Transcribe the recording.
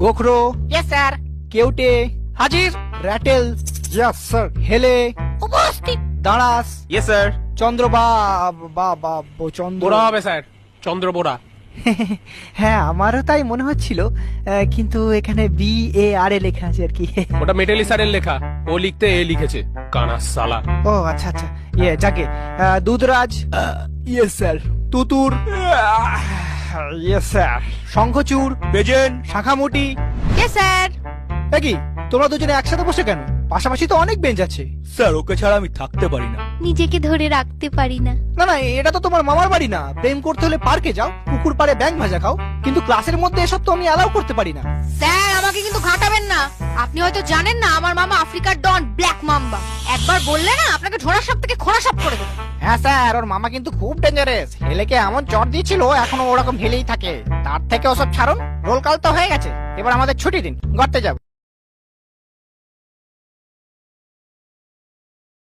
গোখরো, yes sir. কেউটে, হাজির। Ratel, yes sir. হেলে, উপস্থিত। দাঁড়াস, ইয়েস স্যার। চন্দ্র চন্দ্র। বোরা হবে স্যার, চন্দ্র বোরা। হ্যাঁ আমারও তাই মনে হচ্ছিল, কিন্তু এখানে BARA লেখা আছে আর কি। ওটা মেটালি স্যারের লেখা, ও লিখতে এ লিখেছে, কানা সালা। ও আচ্ছা আচ্ছা, যাকে দুধরাজ, ইয়েস স্যার। তুতুর, ইয়েস স্যার। শঙ্খচূড়, বেজেন। শাখামুটি। Yes sir. কি তোমরা দুজনে একসাথে বসে কেন? পাশাপাশি তো অনেক বেঞ্চ আছে। স্যার ওকে ছাড়া আমি থাকতে পারি না। নিজেকে ধরে রাখতে পারি না। না না, এটা তো তোমার মামার বাড়ি না। প্রেম করতে হলে পার্কে যাও, পুকুর পাড়ে ব্যাঙ ভাজা খাও, কিন্তু ক্লাসের মধ্যে এসব তো আমি অ্যালাউ করতে পারি না। স্যার আমাকে কিন্তু ঘাটাবেন না। আপনি হয়তো জানেন না আমার মামা আফ্রিকার ডন ব্ল্যাক মাম্বা। একবার বললে না আপনাকে ঝোড়া সাপ থেকে খোঁড়া সাপ করে দেবো। হ্যাঁ স্যার, ওর মামা কিন্তু খুব ডেঞ্জারাস। হেলেকে এমন চট দিয়েছিল, এখনো ওরকম হেলেই থাকে। তার থেকে ওসব ছাড়ুন, রোল কাল তো হয়ে গেছে। এবার আমাদের ছুটি দিন, গড়তে যাব।